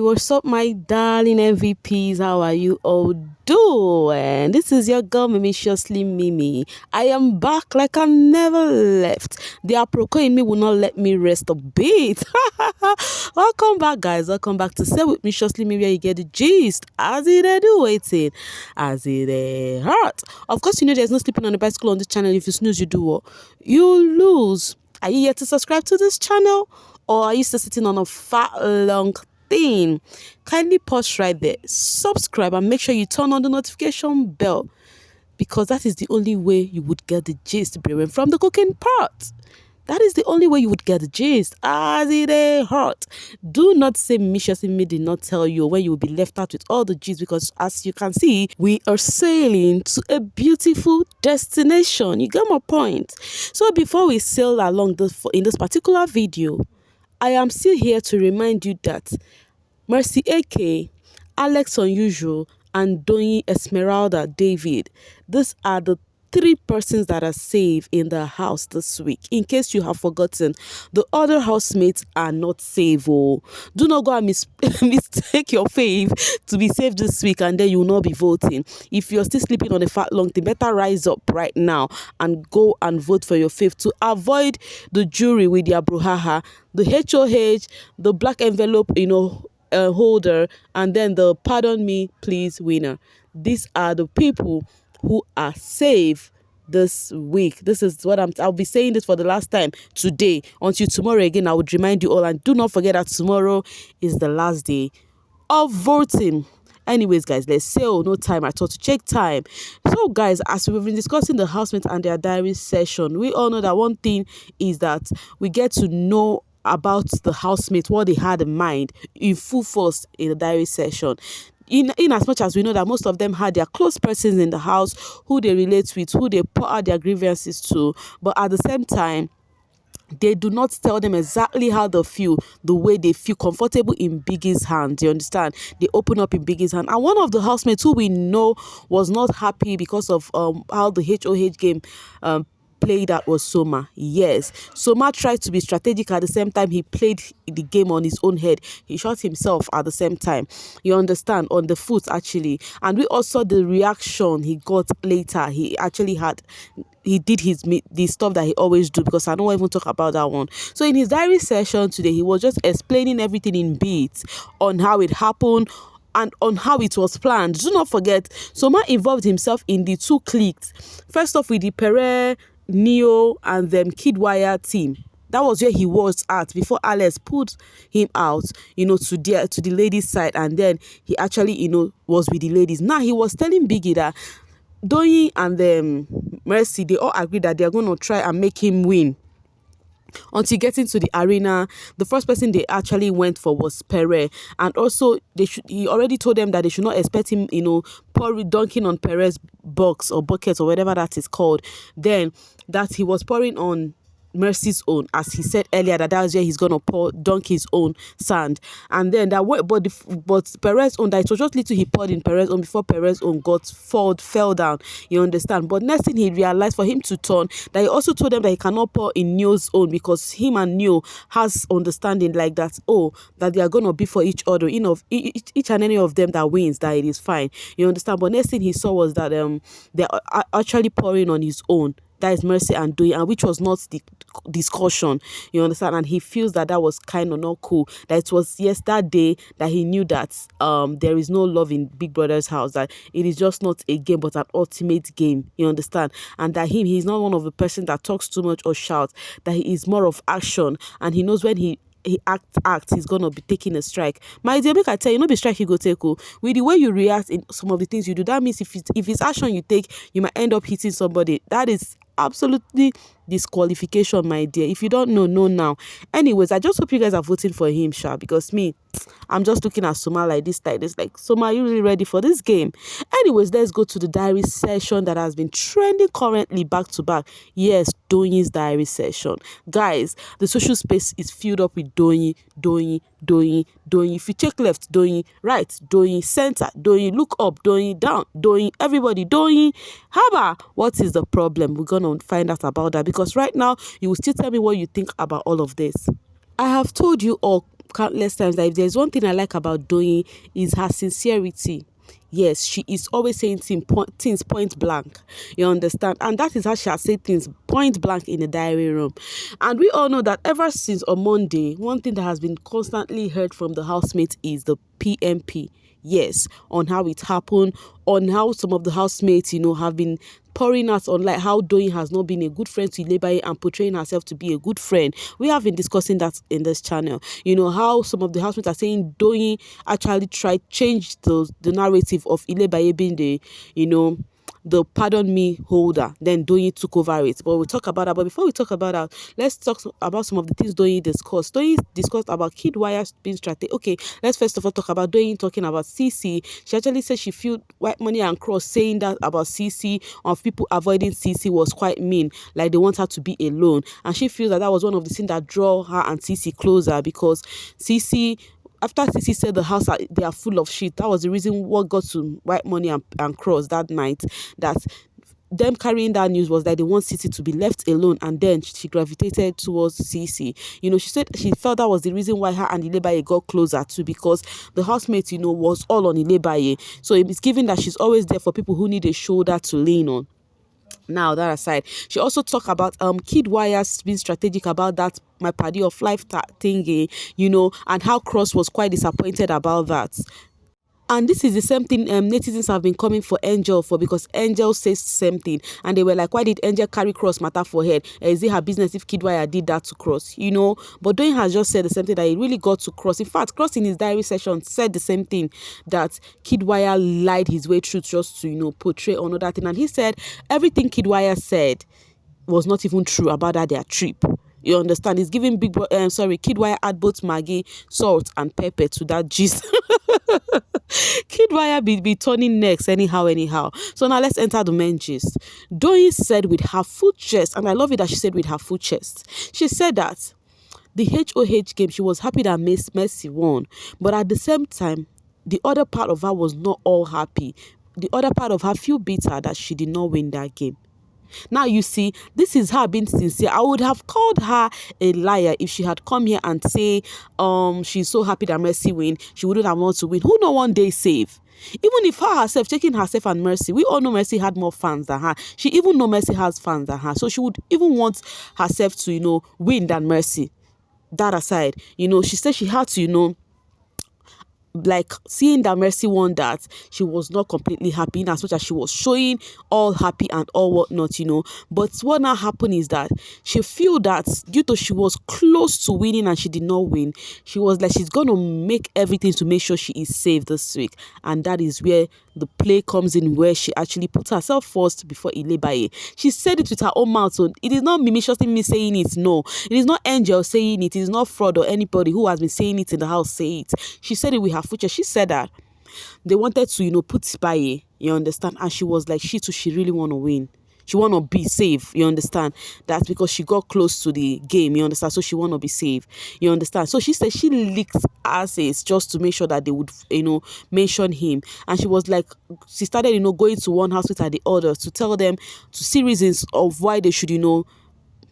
what's up, my darling MVPs? How are you all doing? This is your girl, Maliciously Mimi. I am back like I never left. The aproko in me will not let me rest a bit. Welcome back, guys. Welcome back to Say With Maliciously Mimi, where you get the gist. As it do waiting, as it hurt. Of course, you know there's no sleeping on the bicycle on this channel. If you snooze, you do what? You lose. Are you yet to subscribe to this channel? Or are you still sitting on a fat, long thing? Kindly pause right there, subscribe, and make sure you turn on the notification bell, because that is the only way you would get the gist from the cooking part. That is the only way you would get the gist. As it hurt. Do not say Maliciously Me did not tell you, when you will be left out with all the gist, because as you can see, we are sailing to a beautiful destination. You get my point? So before we sail along in this particular video, I am still here to remind you that Mercy AK, Alex Unusual, and Doyin Esmeralda David, these are the 3 persons that are safe in the house this week. In case you have forgotten, the other housemates are not safe. Oh, do not go and mistake your fave to be safe this week, and then you will not be voting. If you're still sleeping on a fat long thing, better rise up right now and go and vote for your fave to avoid the jury with their brouhaha, the HOH, the black envelope, holder, and then the pardon me please winner. These are the people who are safe this week. This is what I'll be saying this for the last time today. Until tomorrow again, I would remind you all, and do not forget that tomorrow is the last day of voting. Anyways, guys, let's say no time at all to check time. So, guys, as we've been discussing the housemates and their diary session, we all know that one thing is that we get to know about the housemates, what they had in mind in full force in the diary session. In as much as we know that most of them had their close persons in the house who they relate with, who they pour out their grievances to, but at the same time, they do not tell them exactly how they feel, the way they feel comfortable in Biggie's hands. You understand? They open up in Biggie's hand. And one of the housemates who we know was not happy because of how the HOH game played out was Soma. Yes, Soma tried to be strategic. At the same time, he played the game on his own head. He shot himself at the same time, you understand, on the foot actually. And we also saw the reaction he got later. He did the stuff that he always do, because I don't even talk about that one. So in his diary session today, he was just explaining everything in bits on how it happened and on how it was planned. Do not forget, Soma involved himself in the 2 cliques. First off with the Pere, Neo, and them Kidwire team. That was where he was at before Alex put him out, to the ladies' side, and then he actually, was with the ladies. Now he was telling Biggie that Doyin and Mercy, they all agreed that they're going to try and make him win. Until getting to the arena, the first person they actually went for was Pere, and also he already told them that they should not expect him, dunking on Pere's box or bucket or whatever that is called. Then that he was pouring on Mercy's own, as he said earlier, that was where he's gonna dunk his own sand. And then but Perez's own, that it was just little he poured in Perez's own before Perez's own fell down. You understand? But next thing he realized, for him to turn, that he also told them that he cannot pour in Neo's own, because him and Neo has understanding like that. That they are gonna be for each other. Each and any of them that wins, that it is fine. You understand? But next thing he saw was that they are actually pouring on his own. That is Mercy and Doyin, and which was not the discussion, you understand? And he feels that was kind of not cool. That it was that day that he knew that there is no love in Big Brother's house, that it is just not a game but an ultimate game, you understand? And that he's not one of the person that talks too much or shouts, that he is more of action, and he knows when he acts, he's gonna be taking a strike. My dear, make I tell you, no be strike you go take. With the way you react in some of the things you do, that means if it's action you take, you might end up hitting somebody. That is absolutely disqualification, my dear. If you don't know now. Anyways, I just hope you guys are voting for him, because me, I'm just looking at Soma like this. Like, Soma, are you really ready for this game? Anyways, let's go to the diary session that has been trending currently back to back. Yes, Doyin's diary session. Guys, the social space is filled up with Doyin. If you check left, Doyin, right, Doyin, center, Doyin, look up, Doyin, down, Doyin, everybody, Doyin. Haba, what is the problem? We're gonna find out about that, because right now you will still tell me what you think about all of this. I have told you all countless times that if there's one thing I like about Doyin is her sincerity. Yes, she is always saying things point blank. You understand? And that is how she has said things point blank in the diary room. And we all know that ever since on Monday, one thing that has been constantly heard from the housemates is the PMP. Yes, on how it happened, on how some of the housemates, have been pouring out on like how Doyin has not been a good friend to Ilebaye and portraying herself to be a good friend. We have been discussing that in this channel. How some of the housemates are saying Doyin actually tried change the narrative of Ilebaye being the pardon me holder, then Doyin took over it. But we'll talk about that. But before we talk about that, let's talk about some of the things Doyin discussed. Doyin discussed about kid wires being strategic. Okay, let's first of all talk about Doyin talking about CC. She actually said she felt White Money and Cross saying that about CC, of people avoiding CC, was quite mean. Like they want her to be alone. And she feels that was one of the things that draw her and CC closer, because CC, after CC said the house they are full of shit, that was the reason what got to White Money and Cross that night, that them carrying that news was that they want CC to be left alone, and then she gravitated towards CC. She said she felt that was the reason why her and Ilebaye got closer too, because the housemate, was all on Ilebaye. So it's given that she's always there for people who need a shoulder to lean on. Now, that aside, she also talked about kid wires being strategic about that my party of life thingy, and how Cross was quite disappointed about that. And this is the same thing netizens have been coming for Angel for, because Angel says the same thing. And they were like, why did Angel carry Cross matter for head? Is it her business if Kidwire did that to Cross? But Doyin has just said the same thing, that he really got to Cross. In fact, Cross in his diary session said the same thing, that Kidwire lied his way through just to, portray another thing. And he said everything Kidwire said was not even true about that their trip. You understand? He's giving Kidwire add both Maggie, salt, and pepper to that gist. Kidwire be turning necks anyhow. So now let's enter the main gist. Doyin said with her full chest, and I love it that she said with her full chest. She said that the HOH game, she was happy that Mercy won, but at the same time, the other part of her was not all happy. The other part of her feel bitter that she did not win that game. Now, you see, this is her being sincere. I would have called her a liar if she had come here and say she's so happy that Mercy win. She wouldn't have wanted to win. Who know one day save? Even if her herself, checking herself and Mercy, we all know Mercy had more fans than her. She even know Mercy has fans than her. So she would even want herself to, win than Mercy. That aside, she said she had to, like seeing that Mercy won, that she was not completely happy in as much as she was showing all happy and all whatnot, But what now happened is that she feel that due to she was close to winning and she did not win, she was like she's gonna make everything to make sure she is safe this week. And that is where the play comes in, where she actually puts herself first before Ilebaye. She said it with her own mouth, so it is not Mimiciously me saying it. No, it is not Angel saying it. It is not Fraud or anybody who has been saying it in the house say it. She said it with her future. She said that they wanted to, put Baye, you understand? And she was like, she too, she really want to win. She want to be safe, you understand? That's because she got close to the game, you understand? So she want to be safe, you understand? So she said she leaked asses just to make sure that they would, mention him. And she was like, she started, going to one hospital at the other to tell them, to see reasons of why they should,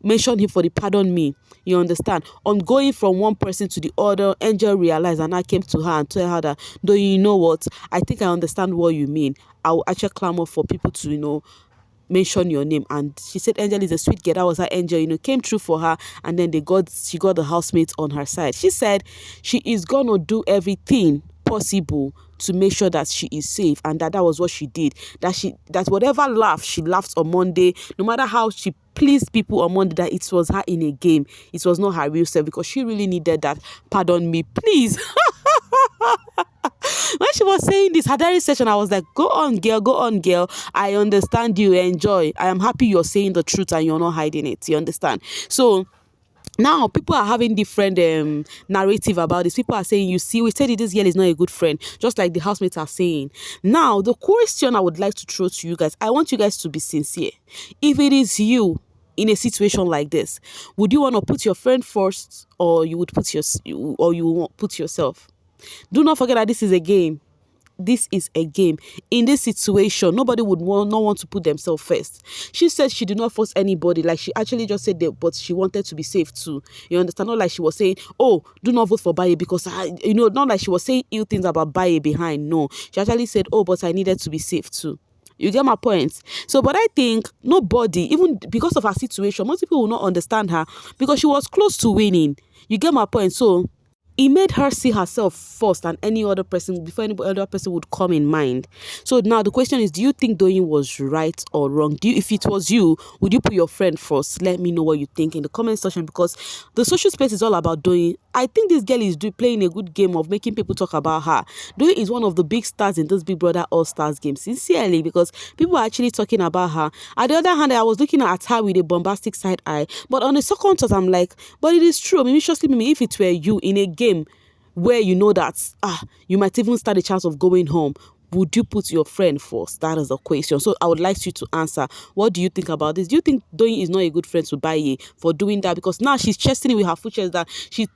mention him for the pardon me. You understand? On going from one person to the other, Angel realized, and I came to her and told her that, though, you know what, I think I understand what you mean. I will actually clamor for people to, mention your name. And she said Angel is a sweet girl. That was her Angel, came through for her, and then she got the housemates on her side. She said she is gonna do everything possible to make sure that she is safe, and that was what she did. That whatever laugh she laughed on Monday, no matter how she pleased people on Monday, that it was her in a game. It was not her real self, because she really needed that pardon me, please. When she was saying this, her diary session, I was like, go on, girl. I understand you, enjoy. I am happy you're saying the truth and you're not hiding it. You understand? So now people are having different narrative about this. People are saying, you see, we said this girl is not a good friend, just like the housemates are saying. Now, the question I would like to throw to you guys, I want you guys to be sincere. If it is you in a situation like this, would you want to put your friend first, or you would put you won't put yourself? Do not forget that this is a game. this is a game. In this situation, nobody would not want to put themselves first. She said she did not force anybody. Like, she actually just said that, but she wanted to be safe too. You understand? Not like she was saying, oh, do not vote for Baye because not like she was saying ill things about Baye behind. No, she actually said, oh, but I needed to be safe too. You get my point? So, but I think nobody, even because of her situation, most people will not understand her because she was close to winning. You get my point? So, it made her see herself first than any other person before any other person would come in mind. So now the question is, do you think Doyin was right or wrong? If it was you, would you put your friend first? Let me know what you think in the comment section, because the social space is all about Doyin. I think this girl is playing a good game of making people talk about her. Doyin is one of the big stars in this Big Brother All Stars game, sincerely, because people are actually talking about her. At the other hand, I was looking at her with a bombastic side eye, but on the second thought, I'm like, but it is true. Maybe just me, if it were you in a game where you know that you might even stand a chance of going home, would you put your friend first? That is the question. So I would like you to answer. What do you think about this? Do you think Doyin is not a good friend to Baye for doing that? Because now she's chesting it with her full chest that she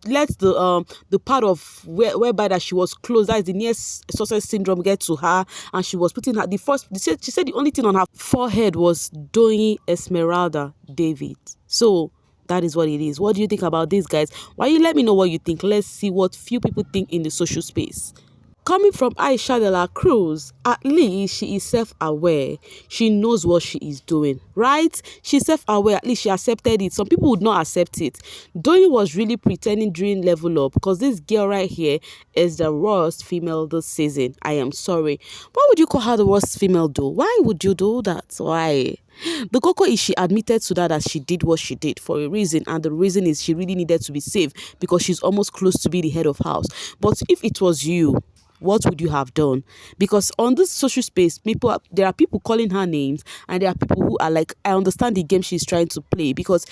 lets the part of whereby that she was close, that is the nearest success syndrome, get to her, and she was putting her she said the only thing on her forehead was Doyin Esmeralda David. So that is what it is. What do you think about this, guys? Why you let me know what you think? Let's see what few people think in the social space. Coming from Aisha de la Cruz, at least she is self-aware. She knows what she is doing, right? She's self-aware. At least she accepted it. Some people would not accept it. Doyin was really pretending during Level Up, because this girl right here is the worst female this season. I am sorry. Why would you call her the worst female though? Why would you do that? Why? The cocoa is she admitted to that she did what she did for a reason, and the reason is she really needed to be safe because she's almost close to be the head of house. But if it was you, what would you have done? Because on this social space, there are people calling her names, and there are people who are like, I understand the game she's trying to play, because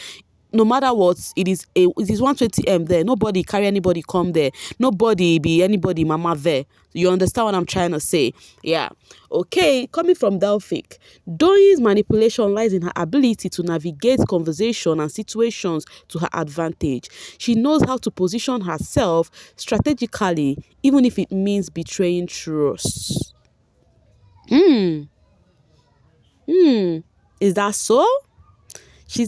no matter what, it is 120M there. Nobody carry anybody come there. Nobody be anybody mama there. You understand what I'm trying to say? Yeah. Okay, coming from Delphic, Doyin's manipulation lies in her ability to navigate conversation and situations to her advantage. She knows how to position herself strategically, even if it means betraying trust. Is that so?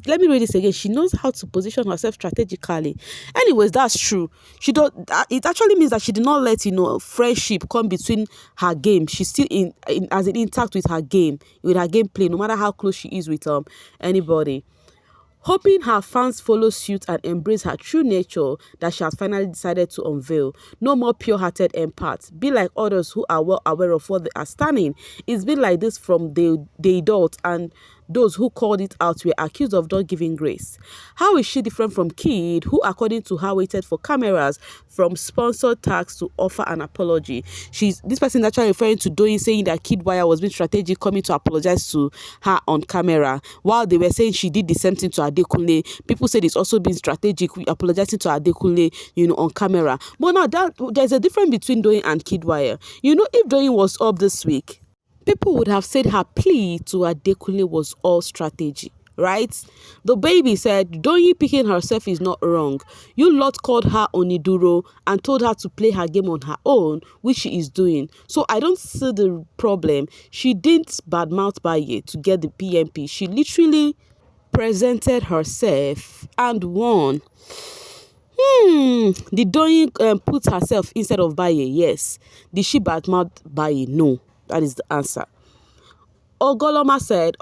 Let me read this again. She knows how to position herself strategically. Anyways, that's true. It actually means that she did not let friendship come between her game. She's still intact with her game, with her gameplay, no matter how close she is with anybody. Hoping her fans follow suit and embrace her true nature that she has finally decided to unveil. No more pure-hearted empaths. Be like others who are well aware of what they are standing. It's been like this from the adult, and those who called it out were accused of not giving grace. How is she different from Kid, who according to her waited for cameras from sponsored tags to offer an apology? This person is actually referring to Doyin, saying that Kid Wire was being strategic, coming to apologize to her on camera, while they were saying she did the same thing to Adekunle. People said it's also been strategic, apologizing to Adekunle, on camera. But now there's a difference between Doyin and Kid Wire. If Doyin was up this week, people would have said her plea to Adekunle was all strategy, right? The baby said Doyin picking herself is not wrong. You lot called her Oniduro and told her to play her game on her own, which she is doing. So I don't see the problem. She didn't badmouth Baye to get the PMP. She literally presented herself and won. Did Doyin put herself instead of Baye? Yes. Did she badmouth Baye? No. That is the answer. Ogoloma said,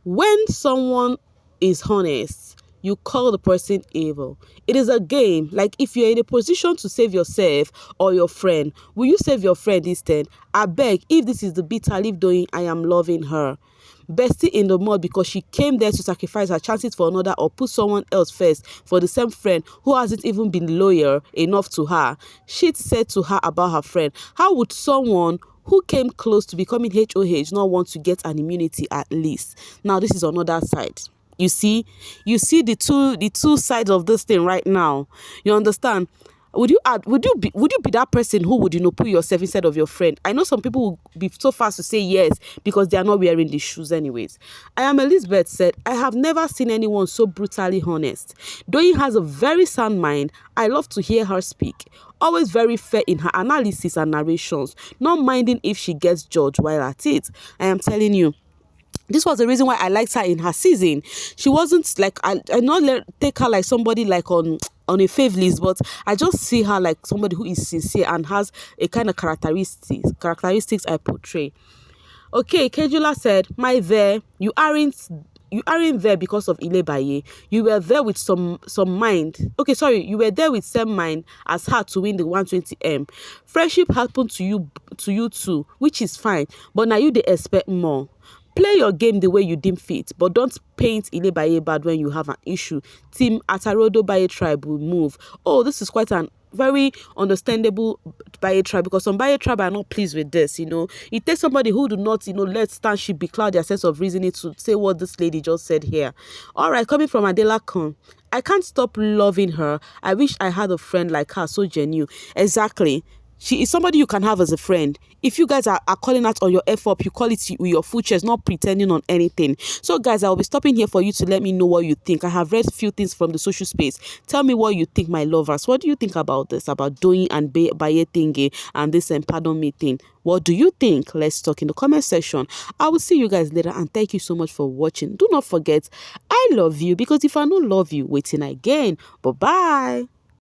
when someone is honest, you call the person evil. It is a game. Like, if you're in a position to save yourself or your friend, will you save your friend instead? I beg, if this is the bitter leave Doyin, I am loving her. Bestie in the mud because she came there to sacrifice her chances for another or put someone else first for the same friend who hasn't even been loyal enough to her. She'd said to her about her friend. How would someone who came close to becoming HOH not want to get an immunity at least? Now, this is another side. You see the two sides of this thing right now. You understand? Would you be that person who would put yourself instead of your friend? I know some people will be so fast to say yes because they are not wearing the shoes anyways. I am Elizabeth said, I have never seen anyone so brutally honest. Doyin has a very sound mind. I love to hear her speak. Always very fair in her analysis and narrations, not minding if she gets judged while at it. I am telling you, this was the reason why I liked her in her season. She wasn't like I not take her like somebody like on a fave list, but I just see her like somebody who is sincere and has a kind of characteristics I portray. Okay, Kejula said, "My there, you aren't there because of Ilebaye. You were there with some mind. Okay, sorry, you were there with same mind as her to win the 120M. Friendship happened to you too, which is fine. But now you they expect more. Play your game the way you deem fit, but don't paint Ilebaye bad when you have an issue. Team Atarodo Baye tribe will move." Oh, this is quite an very understandable Baye tribe, because some Baye tribe are not pleased with this. It takes somebody who do not let standship becloud their sense of reasoning to say what this lady just said here. All right, coming from Adela Khan. I can't stop loving her. I wish I had a friend like her, so genuine. Exactly. She is somebody you can have as a friend. If you guys are calling out on your F-up, you call it with your full chest, not pretending on anything. So guys, I'll be stopping here for you to let me know what you think. I have read a few things from the social space. Tell me what you think, my lovers. What do you think about this, about Doyin and Baye thingy and this and pardon me thing? What do you think? Let's talk in the comment section. I will see you guys later, and thank you so much for watching. Do not forget, I love you, because if I don't love you, waiting again. Bye-bye.